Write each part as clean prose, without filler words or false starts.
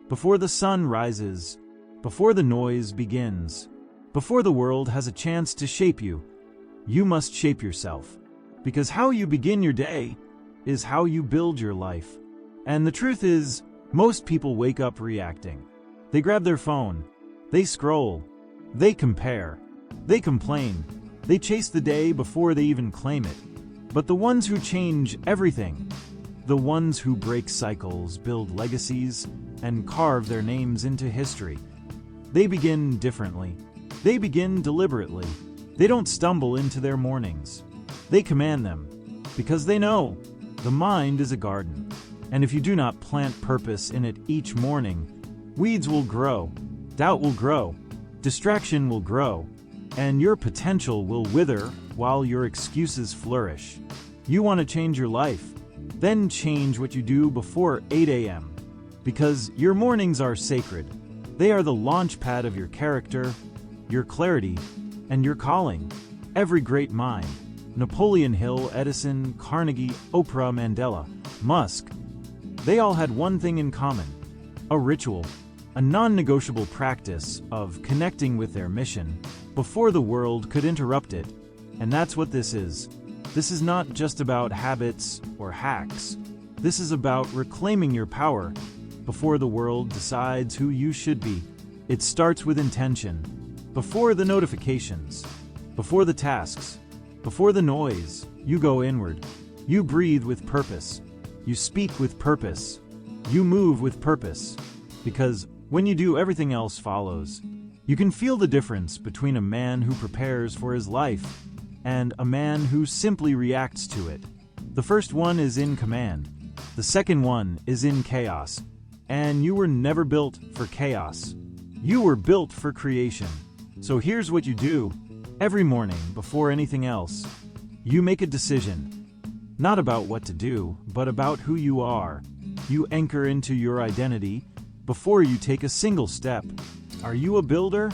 before the sun rises, before the noise begins, before the world has a chance to shape you, you must shape yourself. Because how you begin your day is how you build your life. And the truth is, most people wake up reacting. They grab their phone, they scroll, they compare, they complain, they chase the day before they even claim it. But the ones who change everything, the ones who break cycles, build legacies, and carve their names into history, they begin differently. They begin deliberately. They don't stumble into their mornings. They command them, because they know the mind is a garden, and if you do not plant purpose in it each morning, weeds will grow, doubt will grow, distraction will grow, and your potential will wither while your excuses flourish. You want to change your life? Then change what you do before 8 a.m. Because your mornings are sacred. They are the launch pad of your character, your clarity, and your calling. Every great mind, Napoleon Hill, Edison, Carnegie, Oprah, Mandela, Musk, they all had one thing in common: a ritual, a non-negotiable practice of connecting with their mission before the world could interrupt it. And that's what this is. This is not just about habits or hacks. This is about reclaiming your power before the world decides who you should be. It starts with intention. Before the notifications, before the tasks, before the noise, you go inward. You breathe with purpose. You speak with purpose. You move with purpose. Because when you do, everything else follows. You can feel the difference between a man who prepares for his life and a man who simply reacts to it. The first one is in command. The second one is in chaos. And you were never built for chaos. You were built for creation. So here's what you do. Every morning, before anything else, you make a decision. Not about what to do, but about who you are. You anchor into your identity before you take a single step. Are you a builder,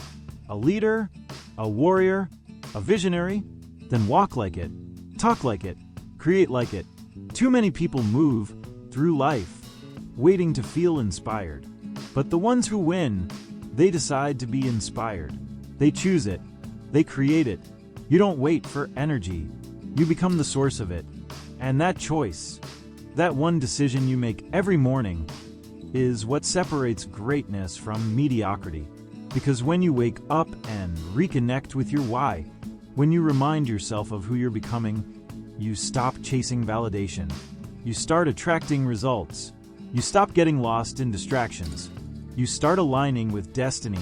a leader, a warrior, a visionary? Then walk like it, talk like it, create like it. Too many people move through life waiting to feel inspired. But the ones who win, they decide to be inspired. They choose it. They create it. You don't wait for energy. You become the source of it. And that choice, that one decision you make every morning, is what separates greatness from mediocrity. Because when you wake up and reconnect with your why, when you remind yourself of who you're becoming, you stop chasing validation. You start attracting results. You stop getting lost in distractions. You start aligning with destiny.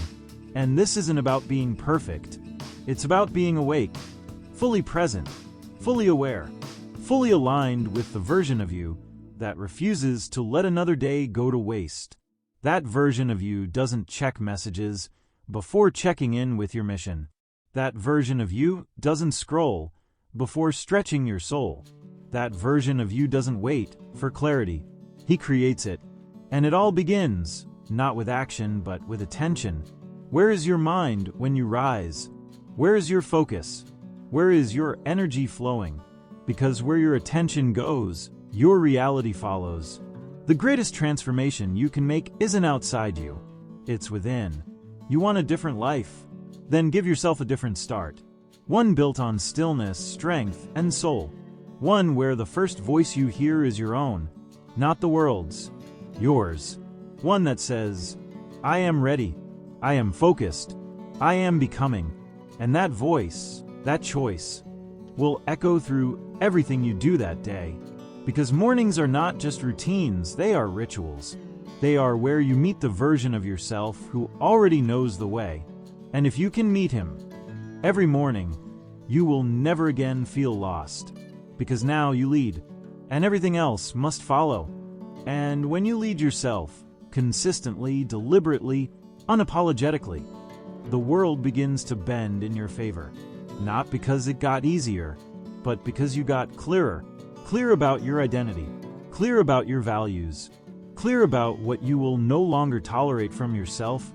And this isn't about being perfect. It's about being awake, fully present, fully aware, fully aligned with the version of you that refuses to let another day go to waste. That version of you doesn't check messages before checking in with your mission. That version of you doesn't scroll before stretching your soul. That version of you doesn't wait for clarity. He creates it. And it all begins, not with action, but with attention. Where is your mind when you rise? Where is your focus? Where is your energy flowing? Because where your attention goes, your reality follows. The greatest transformation you can make isn't outside you. It's within. You want a different life? Then give yourself a different start. One built on stillness, strength, and soul. One where the first voice you hear is your own, not the world's, yours. One that says, I am ready, I am focused, I am becoming. And that voice, that choice, will echo through everything you do that day. Because mornings are not just routines, they are rituals. They are where you meet the version of yourself who already knows the way. And if you can meet him every morning, you will never again feel lost. Because now you lead, and everything else must follow. And when you lead yourself, consistently, deliberately, unapologetically, the world begins to bend in your favor. Not because it got easier, but because you got clearer. Clear about your identity, clear about your values, clear about what you will no longer tolerate from yourself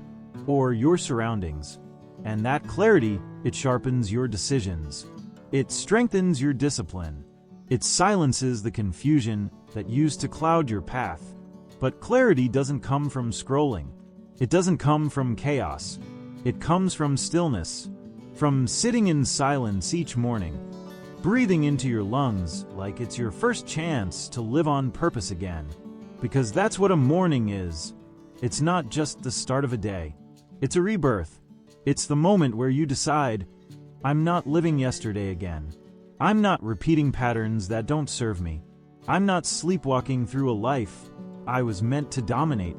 or your surroundings. And that clarity, it sharpens your decisions. It strengthens your discipline. It silences the confusion that used to cloud your path. But clarity doesn't come from scrolling. It doesn't come from chaos. It comes from stillness, from sitting in silence each morning, breathing into your lungs like it's your first chance to live on purpose again. Because that's what a morning is. It's not just the start of a day. It's a rebirth. It's the moment where you decide, I'm not living yesterday again. I'm not repeating patterns that don't serve me. I'm not sleepwalking through a life I was meant to dominate.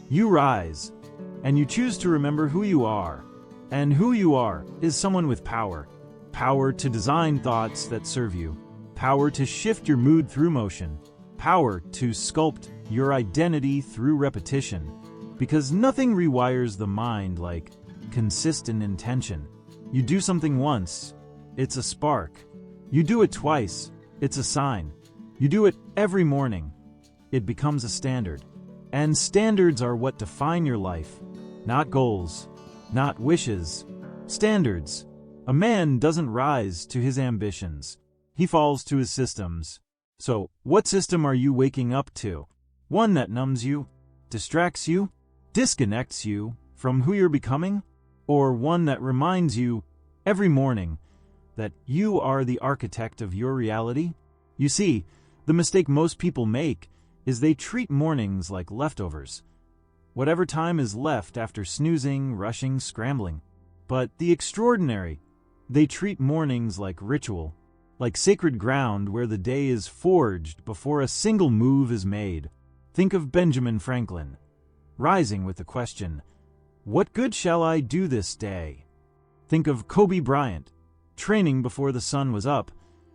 You rise, and you choose to remember who you are. And who you are is someone with power. Power to design thoughts that serve you. Power to shift your mood through motion. Power to sculpt your identity through repetition. Because nothing rewires the mind like consistent intention. You do something once, it's a spark. You do it twice, it's a sign. You do it every morning, it becomes a standard. And standards are what define your life. Not goals, not wishes. Standards. A man doesn't rise to his ambitions. He falls to his systems. So, what system are you waking up to? One that numbs you, distracts you, disconnects you from who you're becoming? Or one that reminds you every morning that you are the architect of your reality? You see, the mistake most people make is they treat mornings like leftovers. Whatever time is left after snoozing, rushing, scrambling. But the extraordinary, they treat mornings like ritual, like sacred ground where the day is forged before a single move is made. Think of Benjamin Franklin, rising with the question, what good shall I do this day? Think of Kobe Bryant, training before the sun was up,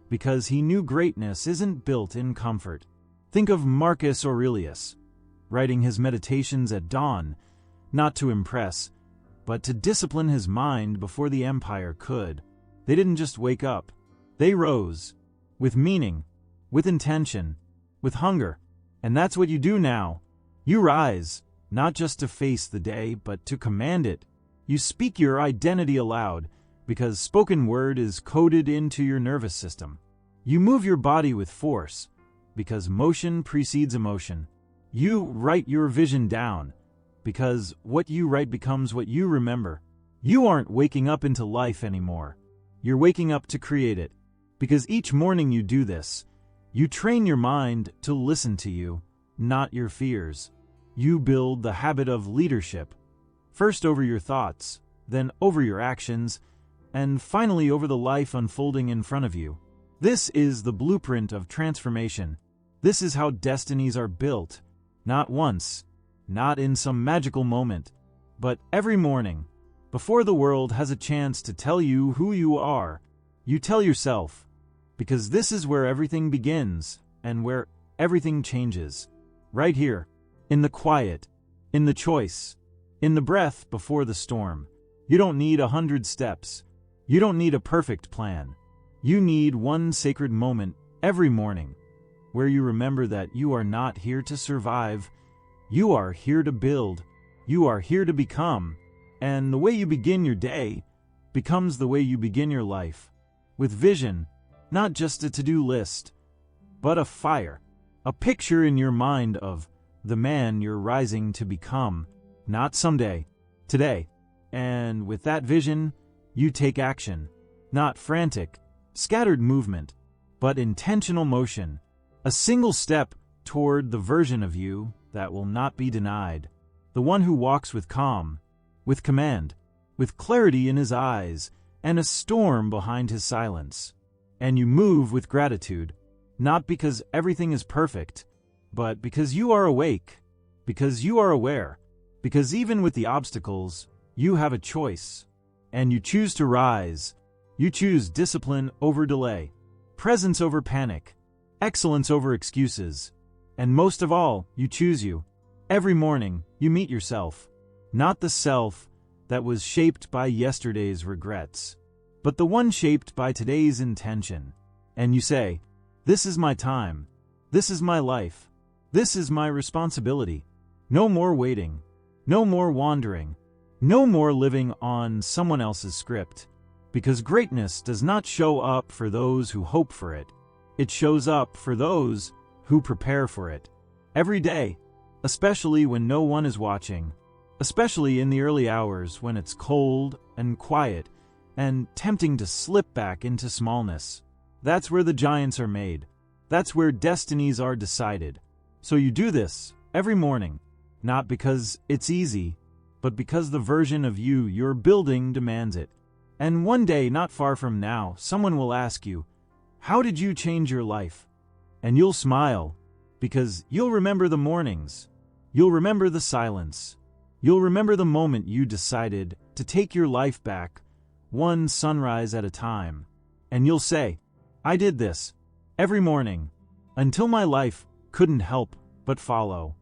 because he knew greatness isn't built in comfort. Think of Marcus Aurelius, writing his meditations at dawn, not to impress, but to discipline his mind before the empire could. They didn't just wake up. They rose, with meaning, with intention, with hunger. And that's what you do now. You rise, not just to face the day, but to command it. You speak your identity aloud, because spoken word is coded into your nervous system. You move your body with force, because motion precedes emotion. You write your vision down, because what you write becomes what you remember. You aren't waking up into life anymore. You're waking up to create it. Because each morning you do this, you train your mind to listen to you, not your fears. You build the habit of leadership, first over your thoughts, then over your actions, and finally over the life unfolding in front of you. This is the blueprint of transformation. This is how destinies are built, not once, not in some magical moment, but every morning. Before the world has a chance to tell you who you are, you tell yourself, because this is where everything begins and where everything changes. Right here, in the quiet, in the choice, in the breath before the storm. You don't need 100 steps. You don't need a perfect plan. You need one sacred moment every morning where you remember that you are not here to survive. You are here to build. You are here to become. And the way you begin your day becomes the way you begin your life. With vision, not just a to-do list, but a fire, a picture in your mind of the man you're rising to become, not someday, today. And with that vision, you take action, not frantic, scattered movement, but intentional motion, a single step toward the version of you that will not be denied, the one who walks with calm, with command, with clarity in his eyes, and a storm behind his silence. And you move with gratitude, not because everything is perfect, but because you are awake, because you are aware, because even with the obstacles, you have a choice, and you choose to rise. You choose discipline over delay, presence over panic, excellence over excuses, and most of all, you choose you. Every morning, you meet yourself, not the self that was shaped by yesterday's regrets, but the one shaped by today's intention. And you say, this is my time, this is my life, this is my responsibility. No more waiting, no more wandering, no more living on someone else's script. Because greatness does not show up for those who hope for it. It shows up for those who prepare for it. Every day, especially when no one is watching, especially in the early hours when it's cold and quiet and tempting to slip back into smallness. That's where the giants are made. That's where destinies are decided. So you do this every morning, not because it's easy, but because the version of you you're building demands it. And one day, not far from now, someone will ask you, "How did you change your life?" And you'll smile, because you'll remember the mornings. You'll remember the silence. You'll remember the moment you decided to take your life back, one sunrise at a time. And you'll say, "I did this every morning, until my life couldn't help but follow."